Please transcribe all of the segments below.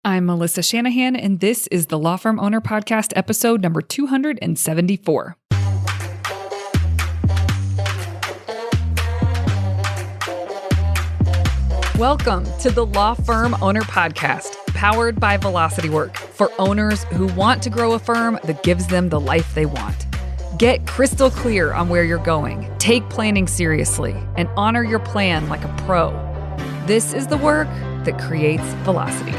I'm Melissa Shanahan, and this is the Law Firm Owner Podcast, episode number 274. Welcome to the Law Firm Owner Podcast, powered by Velocity Work, for owners who want to grow a firm that gives them the life they want. Get crystal clear on where you're going, take planning seriously, and honor your plan like a pro. This is the work that creates velocity.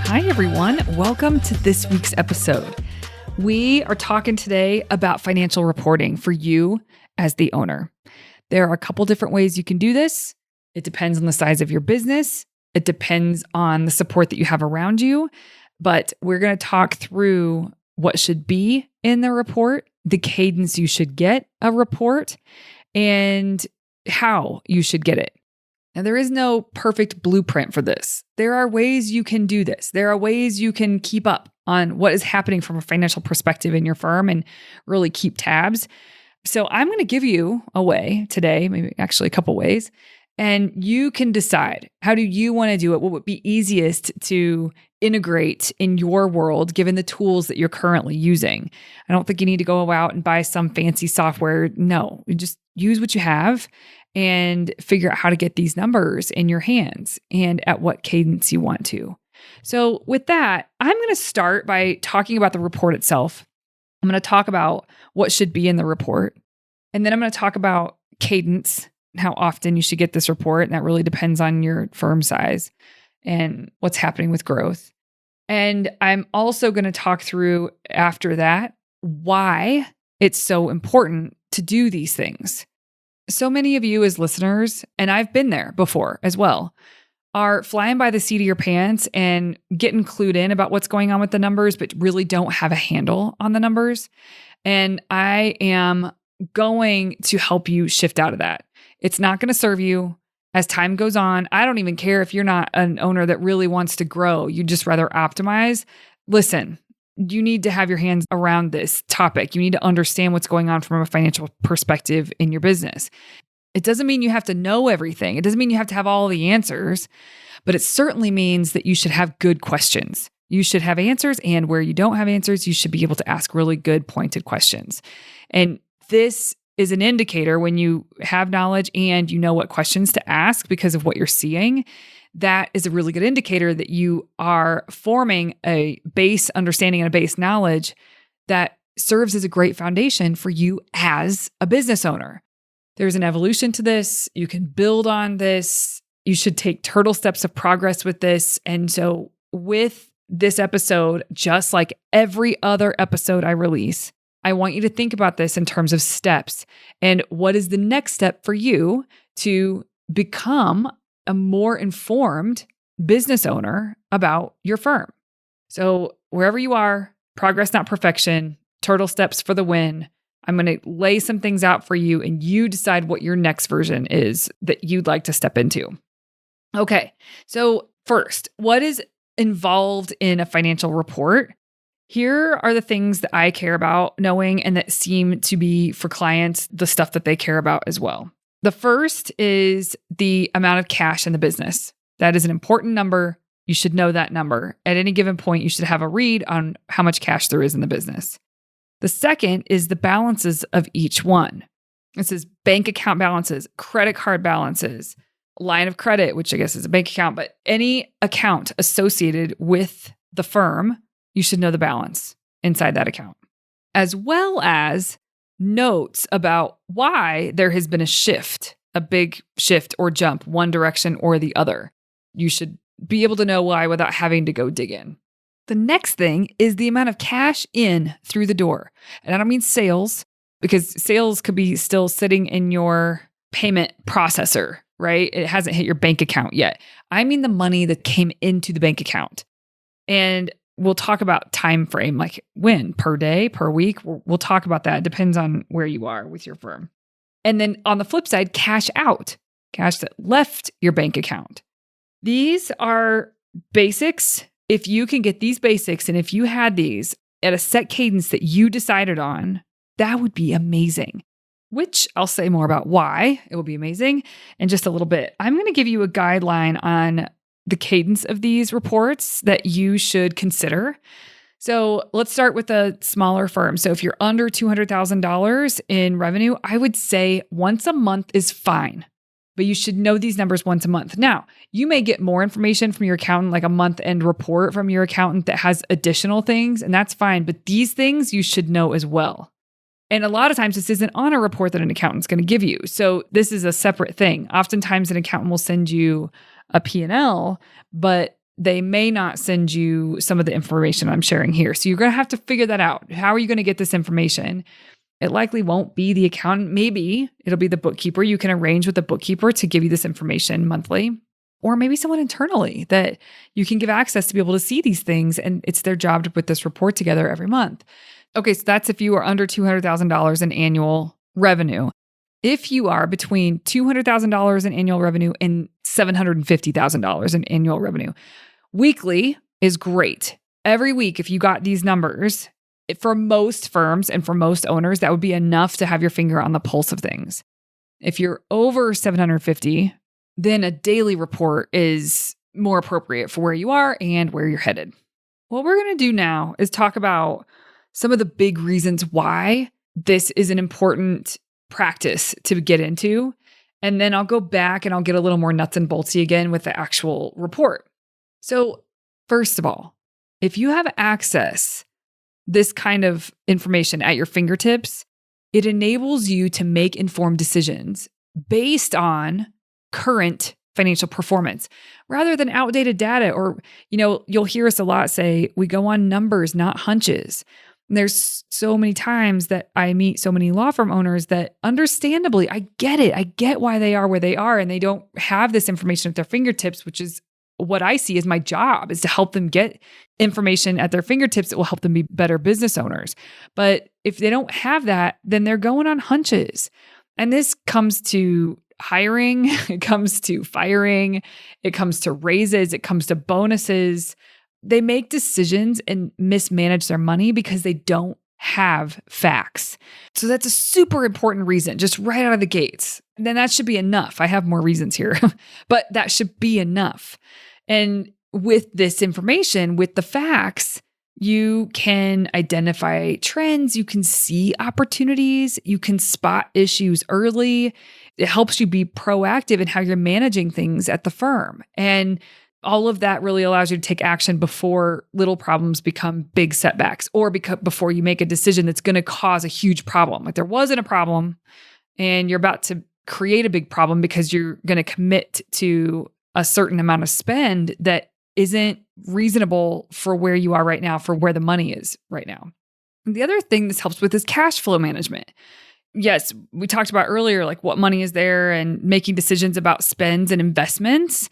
Hi, everyone. Welcome to this week's episode. We are talking today about financial reporting for you as the owner. There are a couple different ways you can do this. It depends on the size of your business. It depends on the support that you have around you. But we're going to talk through what should be in the report, the cadence you should get a report, and how you should get it. Now, there is no perfect blueprint for this. There are ways you can do this. There are ways you can keep up on what is happening from a financial perspective in your firm and really keep tabs. So I'm going to give you a way today, maybe actually a couple ways, and you can decide, how do you want to do it? What would be easiest to integrate in your world, given the tools that you're currently using? I don't think you need to go out and buy some fancy software. No, you just use what you have and figure out how to get these numbers in your hands and at what cadence you want to. So with that, I'm going to start by talking about the report itself. I'm going to talk about what should be in the report. And then I'm going to talk about cadence, how often you should get this report. And that really depends on your firm size and what's happening with growth. And I'm also going to talk through after that why it's so important to do these things. So many of you as listeners, and I've been there before as well, are flying by the seat of your pants and getting clued in about what's going on with the numbers, but really don't have a handle on the numbers. And I am going to help you shift out of that. It's not going to serve you as time goes on. I don't even care if you're not an owner that really wants to grow. You'd just rather optimize. Listen, you need to have your hands around this topic. You need to understand what's going on from a financial perspective in your business. It doesn't mean you have to know everything. It doesn't mean you have to have all the answers, but it certainly means that you should have good questions. You should have answers, and where you don't have answers, you should be able to ask really good, pointed questions. And this is an indicator when you have knowledge and you know what questions to ask because of what you're seeing. That is a really good indicator that you are forming a base understanding and a base knowledge that serves as a great foundation for you as a business owner. There's an evolution to this. You can build on this. You should take turtle steps of progress with this. And so with this episode, just like every other episode I release, I want you to think about this in terms of steps and what is the next step for you to become a more informed business owner about your firm. So wherever you are, progress, not perfection, turtle steps for the win. I'm going to lay some things out for you and you decide what your next version is that you'd like to step into. Okay. So first, what is involved in a financial report? Here are the things that I care about knowing and that seem to be for clients, the stuff that they care about as well. The first is the amount of cash in the business. That is an important number. You should know that number. At any given point, you should have a read on how much cash there is in the business. The second is the balances of each one. This is bank account balances, credit card balances, line of credit, which I guess is a bank account, but any account associated with the firm, you should know the balance inside that account, as well as notes about why there has been a shift, a big shift or jump one direction or the other. You should be able to know why without having to go dig in. The next thing is the amount of cash in through the door. And I don't mean sales, because sales could be still sitting in your payment processor, right? It hasn't hit your bank account yet. I mean the money that came into the bank account. And we'll talk about time frame, like when, per day, per week. We'll talk about that. It depends on where you are with your firm. And then on the flip side, cash out, cash that left your bank account. These are basics. If you can get these basics, and if you had these at a set cadence that you decided on, that would be amazing. which I'll say more about why it will be amazing in just a little bit. I'm going to give you a guideline on the cadence of these reports that you should consider. So let's start with a smaller firm. So if you're under $200,000 in revenue, I would say once a month is fine, but you should know these numbers once a month. Now, you may get more information from your accountant, like a month-end report from your accountant that has additional things, and that's fine. But these things you should know as well. And a lot of times this isn't on a report that an accountant's going to give you. So this is a separate thing. Oftentimes an accountant will send you a P&L, but they may not send you some of the information I'm sharing here. So you're going to have to figure that out. How are you going to get this information? It likely won't be the accountant. Maybe it'll be the bookkeeper. You can arrange with the bookkeeper to give you this information monthly, or maybe someone internally that you can give access to be able to see these things. And it's their job to put this report together every month. Okay, so that's if you are under $200,000 in annual revenue. If you are between $200,000 in annual revenue and $750,000 in annual revenue, weekly is great. Every week, if you got these numbers, for most firms and for most owners, that would be enough to have your finger on the pulse of things. If you're over 750, then a daily report is more appropriate for where you are and where you're headed. What we're going to do now is talk about some of the big reasons why this is an important practice to get into. And then I'll go back and I'll get a little more nuts and boltsy again with the actual report. So first of all, if you have access this kind of information at your fingertips, it enables you to make informed decisions based on current financial performance rather than outdated data. Or, you'll hear us a lot say, we go on numbers, not hunches. And there's so many times that I meet so many law firm owners that understandably, I get it. I get why they are where they are, and they don't have this information at their fingertips, which is what I see as my job, is to help them get information at their fingertips that will help them be better business owners. But if they don't have that, then they're going on hunches. And this comes to hiring, it comes to firing, it comes to raises, it comes to bonuses. They make decisions and mismanage their money because they don't have facts. So that's a super important reason, just right out of the gates. Then that should be enough. I have more reasons here, but that should be enough. And with this information, with the facts, you can identify trends, you can see opportunities, you can spot issues early. It helps you be proactive in how you're managing things at the firm. And all of that really allows you to take action before little problems become big setbacks, or before you make a decision that's going to cause a huge problem. Like there wasn't a problem and you're about to create a big problem because you're going to commit to a certain amount of spend that isn't reasonable for where you are right now, for where the money is right now. And the other thing this helps with is cash flow management. Yes, we talked about earlier, like what money is there and making decisions about spends and investments.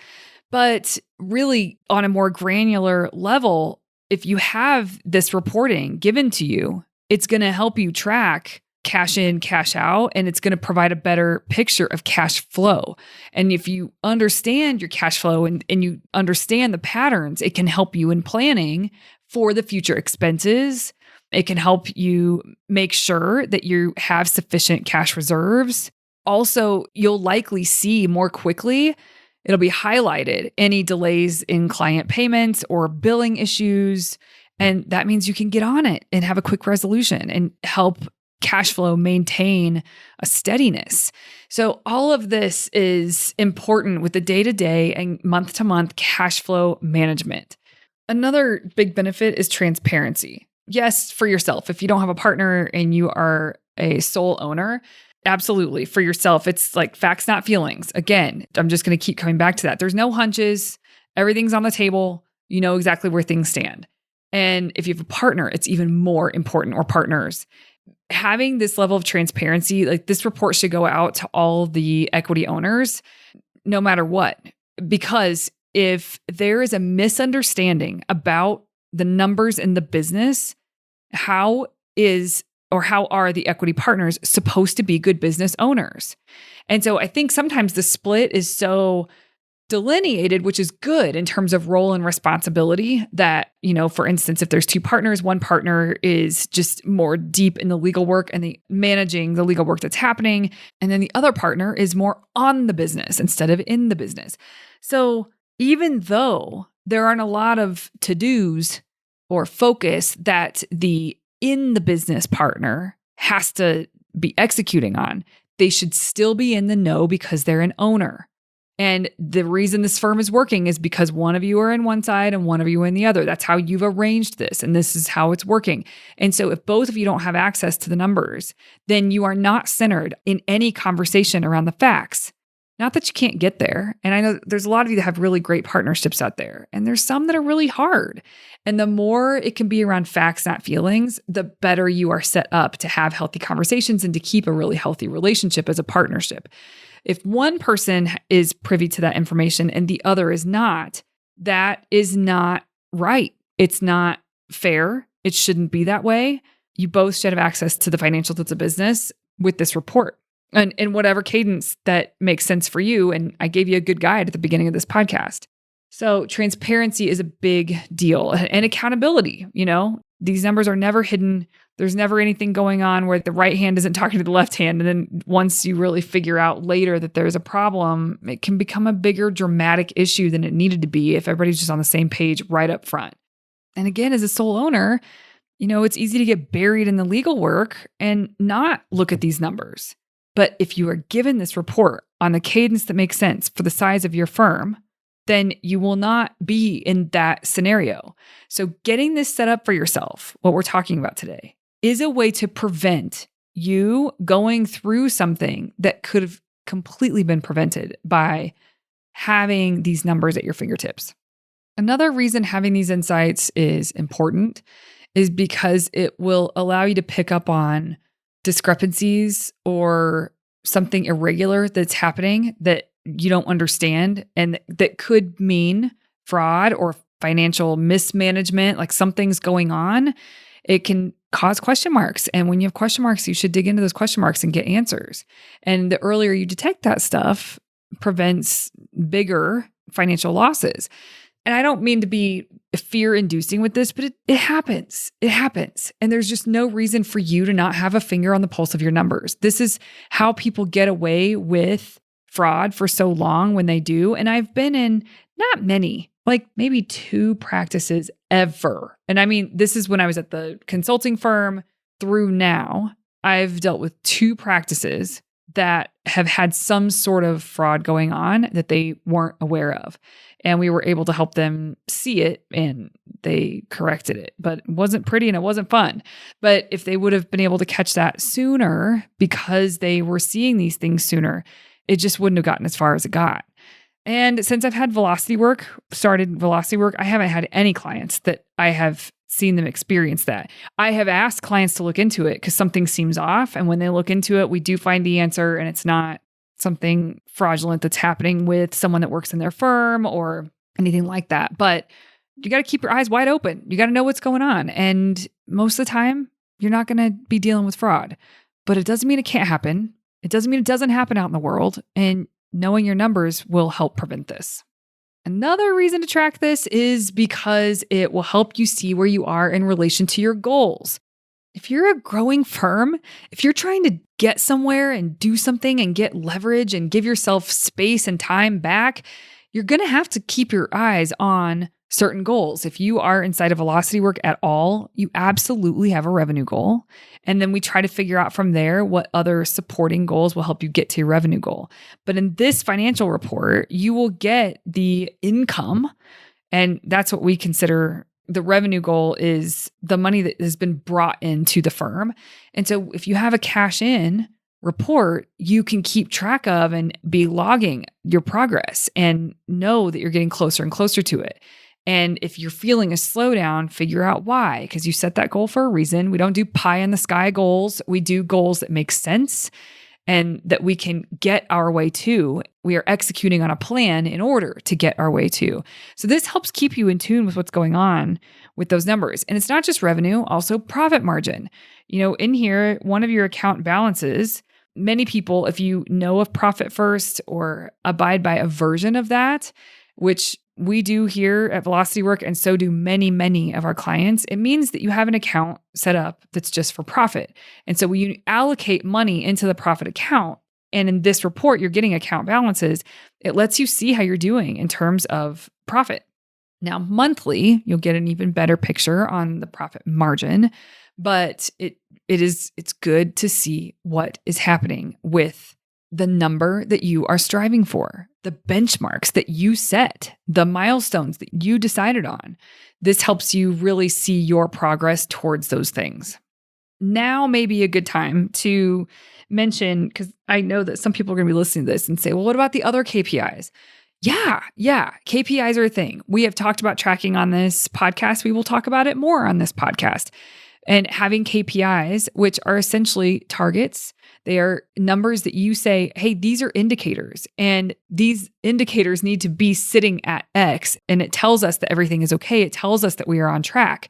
But really, on a more granular level, if you have this reporting given to you, it's going to help you track cash in, cash out, and it's going to provide a better picture of cash flow. And if you understand your cash flow and you understand the patterns, it can help you in planning for the future expenses. It can help you make sure that you have sufficient cash reserves. Also, you'll likely see more quickly, it'll be highlighted, any delays in client payments or billing issues. And that means you can get on it and have a quick resolution and help cash flow maintain a steadiness. So all of this is important with the day-to-day and month-to-month cash flow management. Another big benefit is transparency. Yes, for yourself. If you don't have a partner and you are a sole owner, absolutely. For yourself, it's like facts, not feelings. Again, I'm just going to keep coming back to that. There's no hunches. Everything's on the table. You know exactly where things stand. And if you have a partner, it's even more important, or partners. Having this level of transparency, like this report should go out to all the equity owners, no matter what. Because if there is a misunderstanding about the numbers in the business, how are the equity partners supposed to be good business owners? And so I think sometimes the split is so delineated, which is good in terms of role and responsibility. That, for instance, if there's two partners, one partner is just more deep in the legal work and managing the legal work that's happening. And then the other partner is more on the business instead of in the business. So even though there aren't a lot of to-dos or focus that the in the business partner has to be executing on, they should still be in the know because they're an owner. And the reason this firm is working is because one of you are in one side and one of you are in the other. That's how you've arranged this, and this is how it's working. And so if both of you don't have access to the numbers, then you are not centered in any conversation around the facts. Not that you can't get there. And I know there's a lot of you that have really great partnerships out there, and there's some that are really hard. And the more it can be around facts, not feelings, the better you are set up to have healthy conversations and to keep a really healthy relationship as a partnership. If one person is privy to that information and the other is not, that is not right. It's not fair. It shouldn't be that way. You both should have access to the financials of the business with this report and in whatever cadence that makes sense for you. And I gave you a good guide at the beginning of this podcast. So transparency is a big deal, and accountability. These numbers are never hidden. There's never anything going on where the right hand isn't talking to the left hand. And then once you really figure out later that there's a problem, it can become a bigger dramatic issue than it needed to be if everybody's just on the same page right up front. And again, as a sole owner, it's easy to get buried in the legal work and not look at these numbers. But if you are given this report on the cadence that makes sense for the size of your firm, then you will not be in that scenario. So getting this set up for yourself, what we're talking about today, is a way to prevent you going through something that could have completely been prevented by having these numbers at your fingertips. Another reason having these insights is important is because it will allow you to pick up on discrepancies or something irregular that's happening that you don't understand and that could mean fraud or financial mismanagement, like something's going on. It can cause question marks. And when you have question marks, you should dig into those question marks and get answers. And the earlier you detect that stuff prevents bigger financial losses. And I don't mean to be fear-inducing with this, but it happens. It happens. And there's just no reason for you to not have a finger on the pulse of your numbers. This is how people get away with fraud for so long when they do. And I've been in not many, like maybe 2 practices ever. And I mean, this is when I was at the consulting firm through now. I've dealt with 2 practices that have had some sort of fraud going on that they weren't aware of. And we were able to help them see it and they corrected it. But it wasn't pretty and it wasn't fun. But if they would have been able to catch that sooner because they were seeing these things sooner, it just wouldn't have gotten as far as it got. And since I've had started velocity work, I haven't had any clients that I have seen them experience that. I have asked clients to look into it because something seems off. And when they look into it, we do find the answer and it's not something fraudulent that's happening with someone that works in their firm or anything like that. But you got to keep your eyes wide open. You got to know what's going on. And most of the time, you're not going to be dealing with fraud. But it doesn't mean it can't happen. It doesn't mean it doesn't happen out in the world. And knowing your numbers will help prevent this. Another reason to track this is because it will help you see where you are in relation to your goals. If you're a growing firm, if you're trying to get somewhere and do something and get leverage and give yourself space and time back, you're going to have to keep your eyes on certain goals. If you are inside of velocity work at all, you absolutely have a revenue goal. And then we try to figure out from there what other supporting goals will help you get to your revenue goal. But in this financial report, you will get the income, and that's what we consider the revenue goal is the money that has been brought into the firm. And so if you have a cash in report, you can keep track of and be logging your progress and know that you're getting closer and closer to it. And if you're feeling a slowdown, figure out why, because you set that goal for a reason. We don't do pie in the sky goals. We do goals that make sense and that we can get our way to. We are executing on a plan in order to get our way to. So this helps keep you in tune with what's going on with those numbers. And it's not just revenue, also profit margin. In here, one of your account balances many people, if you know of Profit First or abide by a version of that, which we do here at Velocity Work, and so do many, many of our clients, it means that you have an account set up that's just for profit. And so when you allocate money into the profit account, and in this report, you're getting account balances, it lets you see how you're doing in terms of profit. Now, monthly, you'll get an even better picture on the profit margin, but it's good to see what is happening with the number that you are striving for, the benchmarks that you set, the milestones that you decided on. This helps you really see your progress towards those things. Now may be a good time to mention, because I know that some people are going to be listening to this and say, well, what about the other KPIs? Yeah. KPIs are a thing. We have talked about tracking on this podcast. We will talk about it more on this podcast. And having KPIs, which are essentially targets, they are numbers that you say, hey, these are indicators, and these indicators need to be sitting at X, and it tells us that everything is okay. It tells us that we are on track.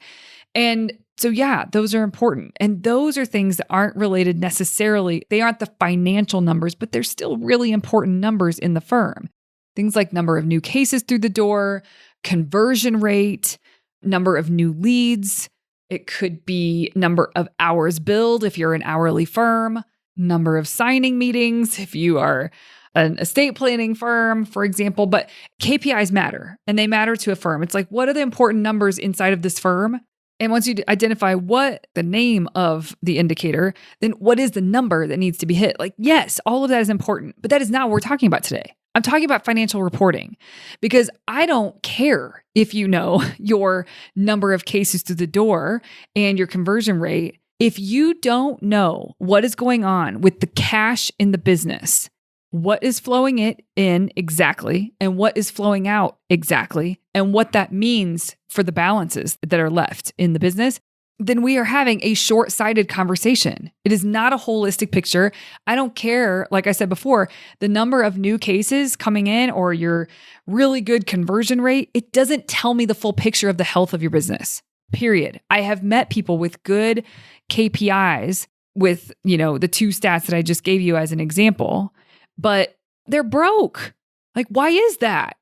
And so, yeah, those are important. And those are things that aren't related necessarily. They aren't the financial numbers, but they're still really important numbers in the firm. Things like number of new cases through the door, conversion rate, number of new leads. It could be number of hours billed if you're an hourly firm, number of signing meetings if you are an estate planning firm, for example. But KPIs matter, and they matter to a firm. It's like, what are the important numbers inside of this firm? And once you identify what the name of the indicator, then what is the number that needs to be hit? Like, yes, all of that is important, but that is not what we're talking about today. I'm talking about financial reporting, because I don't care if you know your number of cases through the door and your conversion rate. If you don't know what is going on with the cash in the business, what is flowing it in exactly, and what is flowing out exactly, and what that means for the balances that are left in the business, then we are having a short-sighted conversation. It is not a holistic picture. I don't care, like I said before, the number of new cases coming in or your really good conversion rate. It doesn't tell me the full picture of the health of your business, period. I have met people with good KPIs with, the two stats that I just gave you as an example, but they're broke. Like, why is that?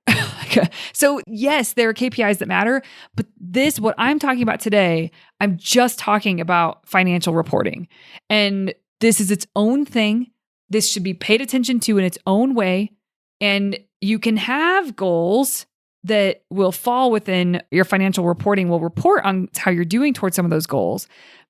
So yes, there are KPIs that matter, but what I'm talking about today, I'm just talking about financial reporting. And this is its own thing. This should be paid attention to in its own way. And you can have goals that will fall within your financial reporting, will report on how you're doing towards some of those goals.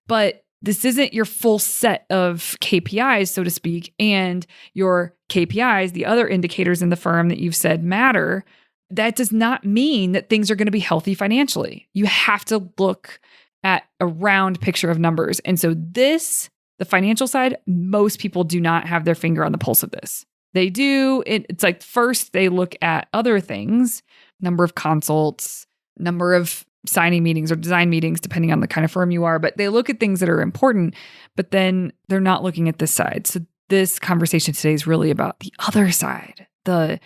But this isn't your full set of KPIs, so to speak, and your KPIs, the other indicators in the firm that you've said matter. That does not mean that things are going to be healthy financially. You have to look at a round picture of numbers. And so the financial side, most people do not have their finger on the pulse of this. They do. It's like first they look at other things, number of consults, number of signing meetings or design meetings, depending on the kind of firm you are. But they look at things that are important, but then they're not looking at this side. So this conversation today is really about the other side, the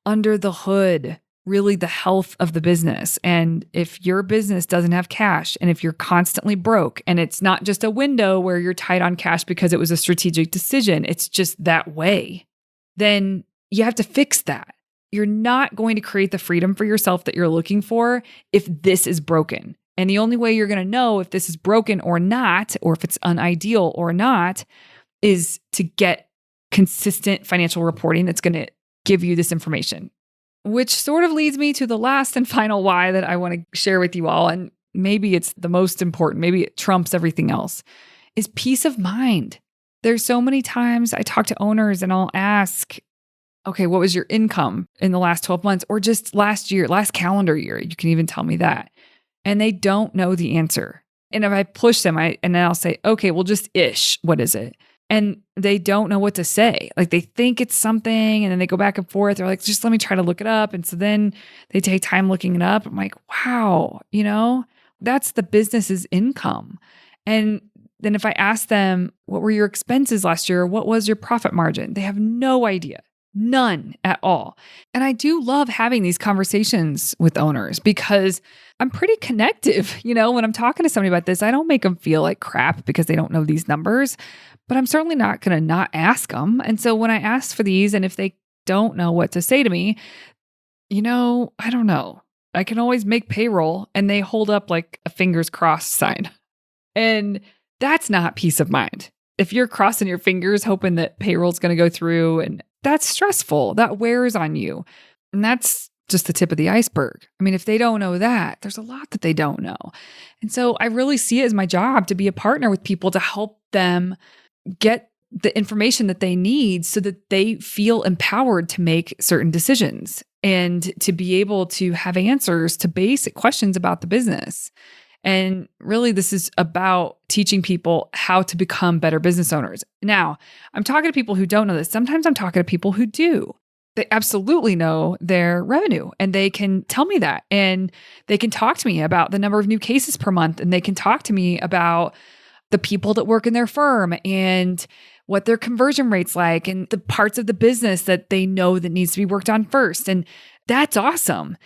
under the hood, really the health of the business. And if your business doesn't have cash, and if you're constantly broke, and it's not just a window where you're tight on cash because it was a strategic decision, it's just that way, then you have to fix that. You're not going to create the freedom for yourself that you're looking for if this is broken. And the only way you're going to know if this is broken or not, or if it's unideal or not, is to get consistent financial reporting that's going to give you this information. Which sort of leads me to the last and final why that I want to share with you all. And maybe it's the most important, maybe it trumps everything else, is peace of mind. There's so many times I talk to owners and I'll ask, okay, what was your income in the last 12 months or just last year, last calendar year? You can even tell me that. And they don't know the answer. And if I push them, and then I'll say, okay, well, just ish, what is it? And they don't know what to say. Like they think it's something and then they go back and forth. They're like, just let me try to look it up. And so then they take time looking it up. I'm like, wow, that's the business's income. And then if I ask them, what were your expenses last year? What was your profit margin? They have no idea. None at all. And I do love having these conversations with owners because I'm pretty connective. When I'm talking to somebody about this, I don't make them feel like crap because they don't know these numbers, but I'm certainly not going to not ask them. And so when I ask for these, and if they don't know what to say to me, I don't know. I can always make payroll and they hold up like a fingers crossed sign. And that's not peace of mind. If you're crossing your fingers hoping that payroll's going to go through, and that's stressful, that wears on you. And that's just the tip of the iceberg. I mean, if they don't know that, there's a lot that they don't know. And so I really see it as my job to be a partner with people to help them get the information that they need so that they feel empowered to make certain decisions and to be able to have answers to basic questions about the business. And really, this is about teaching people how to become better business owners. Now, I'm talking to people who don't know this. Sometimes I'm talking to people who do. They absolutely know their revenue and they can tell me that. And they can talk to me about the number of new cases per month. And they can talk to me about the people that work in their firm and what their conversion rate's like and the parts of the business that they know that needs to be worked on first. And that's awesome.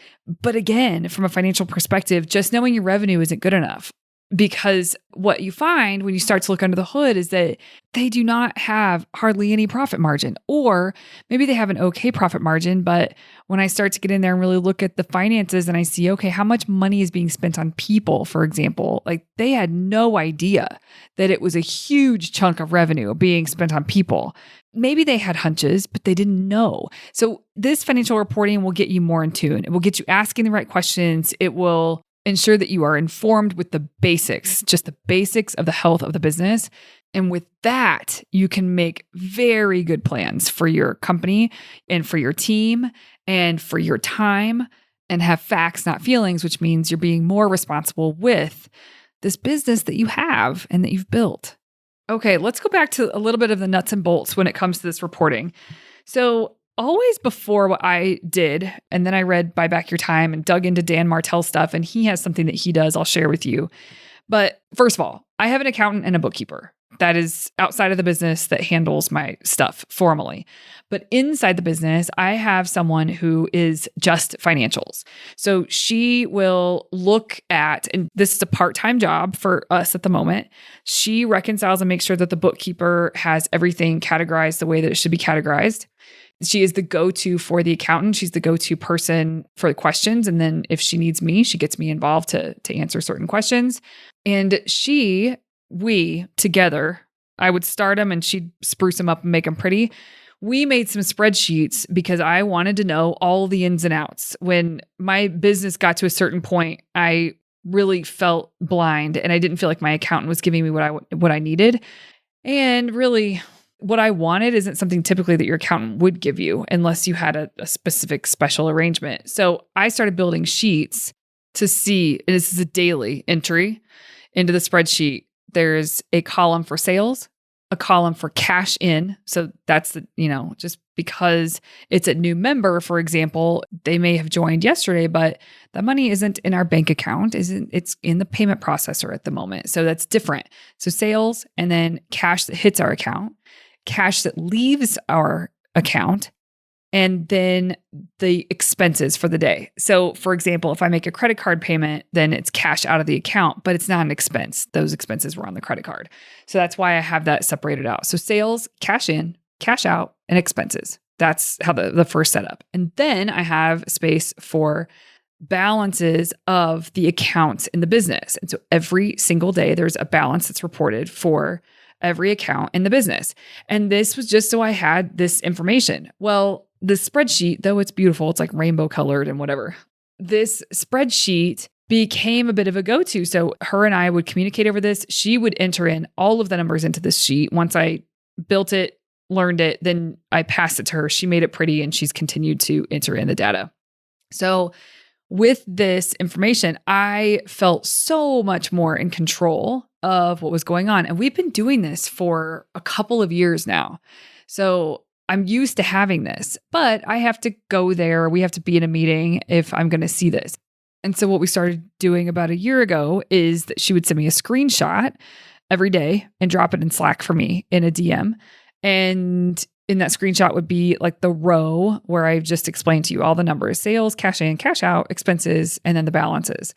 But again, from a financial perspective, just knowing your revenue isn't good enough, because what you find when you start to look under the hood is that they do not have hardly any profit margin, or maybe they have an okay profit margin. But when I start to get in there and really look at the finances and I see, okay, how much money is being spent on people, for example, like they had no idea that it was a huge chunk of revenue being spent on people. Maybe they had hunches, but they didn't know. So this financial reporting will get you more in tune. It will get you asking the right questions. It will ensure that you are informed with the basics, just the basics of the health of the business. And with that, you can make very good plans for your company and for your team and for your time, and have facts, not feelings, which means you're being more responsible with this business that you have and that you've built. Okay, let's go back to a little bit of the nuts and bolts when it comes to this reporting. So always before what I did, and then I read Buy Back Your Time and dug into Dan Martell's stuff, and he has something that he does I'll share with you. But first of all, I have an accountant and a bookkeeper that is outside of the business that handles my stuff formally. But inside the business, I have someone who is just financials. So she will look at, and this is a part-time job for us at the moment, she reconciles and makes sure that the bookkeeper has everything categorized the way that it should be categorized. She is the go-to for the accountant. She's the go-to person for the questions. And then if she needs me, she gets me involved to answer certain questions. And we together, I would start them and she'd spruce them up and make them pretty. We made some spreadsheets because I wanted to know all the ins and outs. When my business got to a certain point, I really felt blind and I didn't feel like my accountant was giving me what I needed. And really, what I wanted isn't something typically that your accountant would give you unless you had a specific special arrangement. So I started building sheets to see, and this is a daily entry into the spreadsheet. There's a column for sales, a column for cash in. So that's just because it's a new member, for example, they may have joined yesterday, but the money isn't in our bank account, it's in the payment processor at the moment. So that's different. So sales, and then cash that hits our account, cash that leaves our account, and then the expenses for the day. So for example, if I make a credit card payment, then it's cash out of the account, but it's not an expense. Those expenses were on the credit card. So that's why I have that separated out. So sales, cash in, cash out, and expenses. That's how the first setup. And then I have space for balances of the accounts in the business. And so every single day there's a balance that's reported for every account in the business. And this was just so I had this information. Well, the spreadsheet, though it's beautiful, it's like rainbow colored and whatever, this spreadsheet became a bit of a go-to. So her and I would communicate over this. She would enter in all of the numbers into this sheet. Once I built it, learned it, then I passed it to her. She made it pretty and she's continued to enter in the data. So with this information, I felt so much more in control of what was going on. And we've been doing this for a couple of years now. So I'm used to having this, but I have to go there. We have to be in a meeting if I'm going to see this. And so what we started doing about a year ago is that she would send me a screenshot every day and drop it in Slack for me in a DM. And in that screenshot would be like the row where I've just explained to you all the numbers: sales, cash in, cash out, expenses, and then the balances.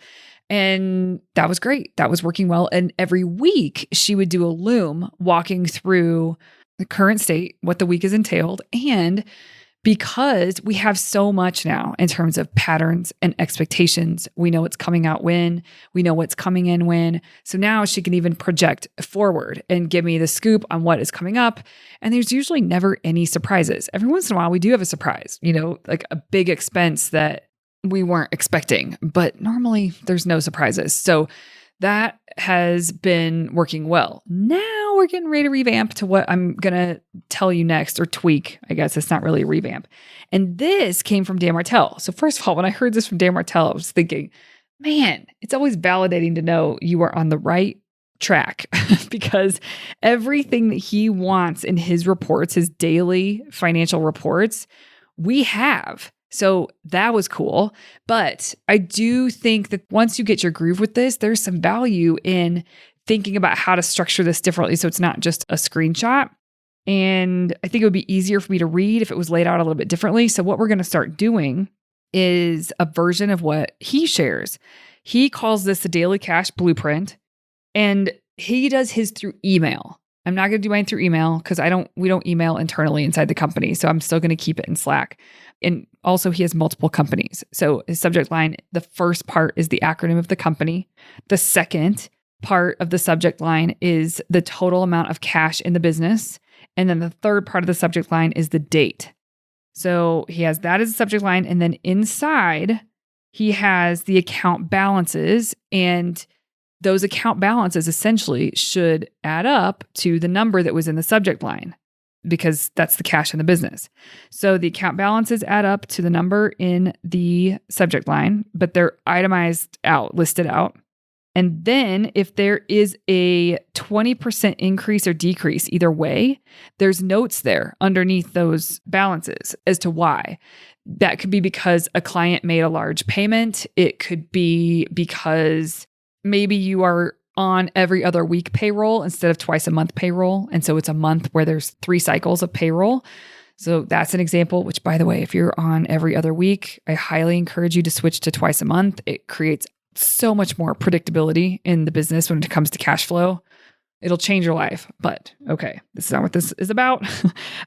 And that was great. That was working well. And every week she would do a loom walking through the current state, what the week has entailed. And because we have so much now in terms of patterns and expectations, we know what's coming out when, we know what's coming in when. So now she can even project forward and give me the scoop on what is coming up. And there's usually never any surprises. Every once in a while, we do have a surprise, like a big expense that we weren't expecting, but normally there's no surprises. So that has been working well. Now we're getting ready to revamp to what I'm going to tell you next, or tweak. I guess it's not really a revamp. And this came from Dan Martell. So first of all, when I heard this from Dan Martell, I was thinking, man, it's always validating to know you are on the right track because everything that he wants in his reports, his daily financial reports, we have. So that was cool. But I do think that once you get your groove with this, there's some value in thinking about how to structure this differently. So it's not just a screenshot. And I think it would be easier for me to read if it was laid out a little bit differently. So what we're going to start doing is a version of what he shares. He calls this the daily cash blueprint, and he does his through email. I'm not going to do mine through email because we don't email internally inside the company. So I'm still going to keep it in Slack. And also he has multiple companies. So his subject line, the first part is the acronym of the company. The second part of the subject line is the total amount of cash in the business. And then the third part of the subject line is the date. So he has that as a subject line. And then inside he has the account balances, and those account balances essentially should add up to the number that was in the subject line, because that's the cash in the business. So the account balances add up to the number in the subject line, but they're itemized out, listed out. And then if there is a 20% increase or decrease, either way, there's notes there underneath those balances as to why. That could be because a client made a large payment. It could be because maybe you are on every other week payroll instead of twice a month payroll. And so it's a month where there's 3 cycles of payroll. So that's an example, which, by the way, if you're on every other week, I highly encourage you to switch to twice a month. It creates so much more predictability in the business when it comes to cash flow. It'll change your life. But okay, this is not what this is about.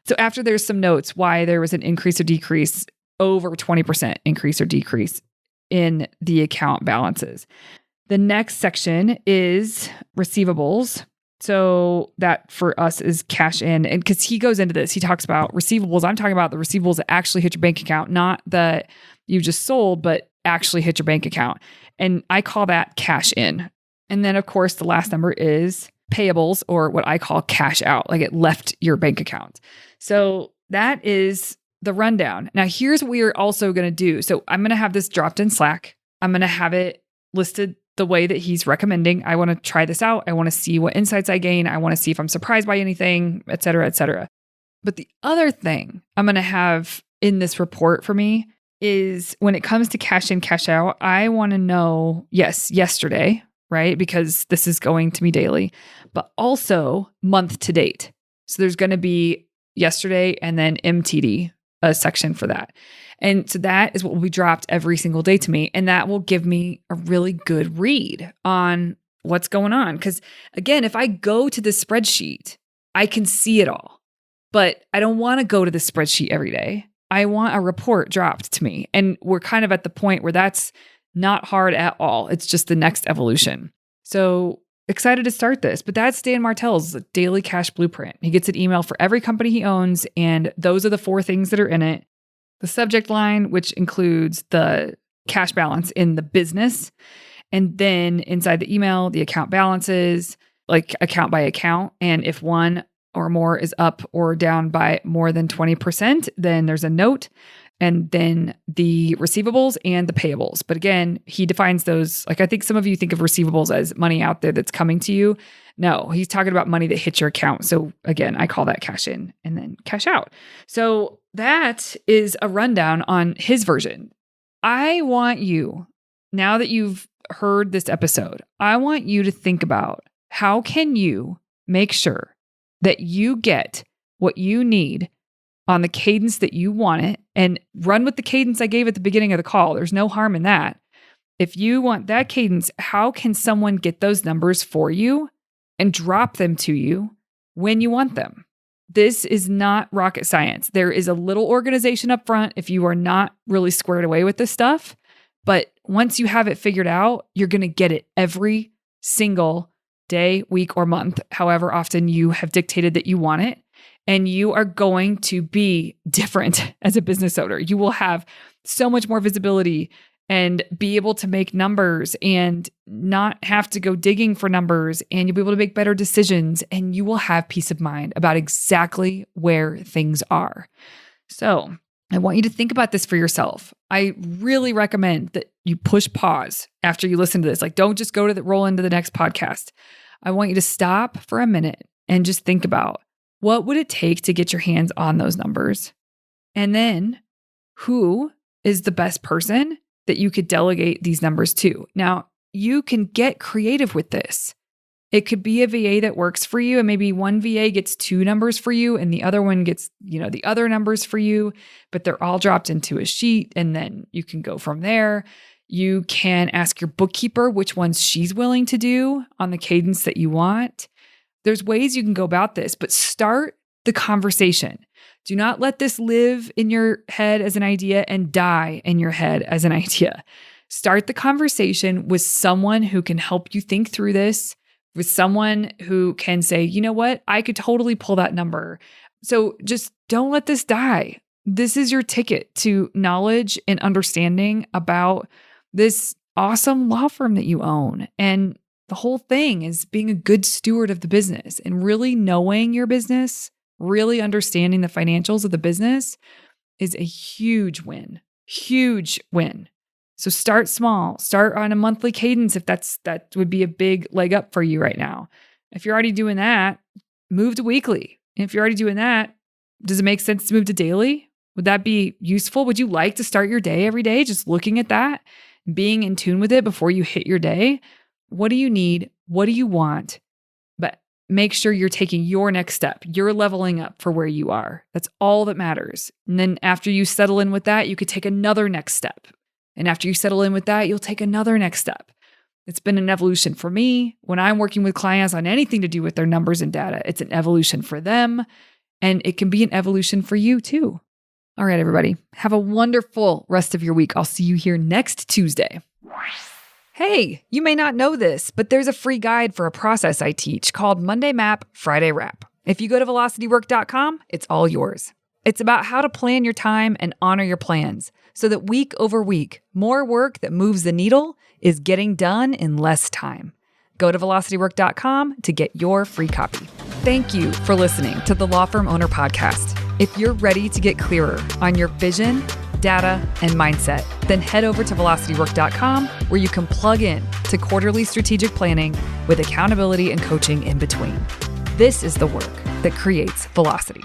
So after there's some notes why there was an increase or decrease, over 20% increase or decrease in the account balances. The next section is receivables. So that for us is cash in. And because he goes into this, he talks about receivables. I'm talking about the receivables that actually hit your bank account, not that you just sold, but actually hit your bank account. And I call that cash in. And then, of course, the last number is payables, or what I call cash out, like it left your bank account. So that is the rundown. Now, here's what we're also going to do. So I'm going to have this dropped in Slack. I'm going to have it listed the way that he's recommending. I want to try this out. I want to see what insights I gain. I want to see if I'm surprised by anything, et cetera, et cetera. But the other thing I'm going to have in this report for me is when it comes to cash in, cash out, I want to know, yes, yesterday, right? Because this is going to me daily, but also month to date. So there's going to be yesterday and then MTD, a section for that. And so that is what will be dropped every single day to me. And that will give me a really good read on what's going on. Because again, if I go to the spreadsheet, I can see it all. But I don't want to go to the spreadsheet every day. I want a report dropped to me. And we're kind of at the point where that's not hard at all. It's just the next evolution. So excited to start this. But that's Dan Martell's daily cash blueprint. He gets an email for every company he owns. And those are the 4 things that are in it. The subject line, which includes the cash balance in the business. And then inside the email, the account balances, like account by account. And if one or more is up or down by more than 20%, then there's a note. And then the receivables and the payables. But again, he defines those, like I think some of you think of receivables as money out there that's coming to you. No, he's talking about money that hits your account. So again, I call that cash in and then cash out. So that is a rundown on his version. I want you, now that you've heard this episode, I want you to think about how can you make sure that you get what you need on the cadence that you want it and run with the cadence I gave at the beginning of the call. There's no harm in that. If you want that cadence, how can someone get those numbers for you and drop them to you when you want them? This is not rocket science. There is a little organization up front if you are not really squared away with this stuff. But once you have it figured out, you're going to get it every single day, week, or month, however often you have dictated that you want it. And you are going to be different as a business owner. You will have so much more visibility and be able to make numbers and not have to go digging for numbers, and you'll be able to make better decisions, and you will have peace of mind about exactly where things are. So I want you to think about this for yourself. I really recommend that you push pause after you listen to this. Like, don't just roll into the next podcast. I want you to stop for a minute and just think about, what would it take to get your hands on those numbers? And then who is the best person that you could delegate these numbers to? Now, you can get creative with this. It could be a VA that works for you, and maybe one VA gets 2 numbers for you and the other one gets, the other numbers for you, but they're all dropped into a sheet, and then you can go from there. You can ask your bookkeeper which ones she's willing to do on the cadence that you want. There's ways you can go about this, but start the conversation. Do not let this live in your head as an idea and die in your head as an idea. Start the conversation with someone who can help you think through this, with someone who can say, you know what, I could totally pull that number. So just don't let this die. This is your ticket to knowledge and understanding about this awesome law firm that you own. And the whole thing is being a good steward of the business and really knowing your business, really understanding the financials of the business is a huge win. Huge win. So start small. Start on a monthly cadence if that would be a big leg up for you right now. If you're already doing that, move to weekly. And if you're already doing that, does it make sense to move to daily? Would that be useful? Would you like to start your day every day just looking at that, being in tune with it before you hit your day? What do you need? What do you want? But make sure you're taking your next step. You're leveling up for where you are. That's all that matters. And then after you settle in with that, you could take another next step. And after you settle in with that, you'll take another next step. It's been an evolution for me. When I'm working with clients on anything to do with their numbers and data, it's an evolution for them. And it can be an evolution for you too. All right, everybody. Have a wonderful rest of your week. I'll see you here next Tuesday. Hey, you may not know this, but there's a free guide for a process I teach called Monday Map, Friday Wrap. If you go to velocitywork.com, it's all yours. It's about how to plan your time and honor your plans so that week over week, more work that moves the needle is getting done in less time. Go to velocitywork.com to get your free copy. Thank you for listening to the Law Firm Owner Podcast. If you're ready to get clearer on your vision, data, and mindset, then head over to velocitywork.com where you can plug in to quarterly strategic planning with accountability and coaching in between. This is the work that creates velocity.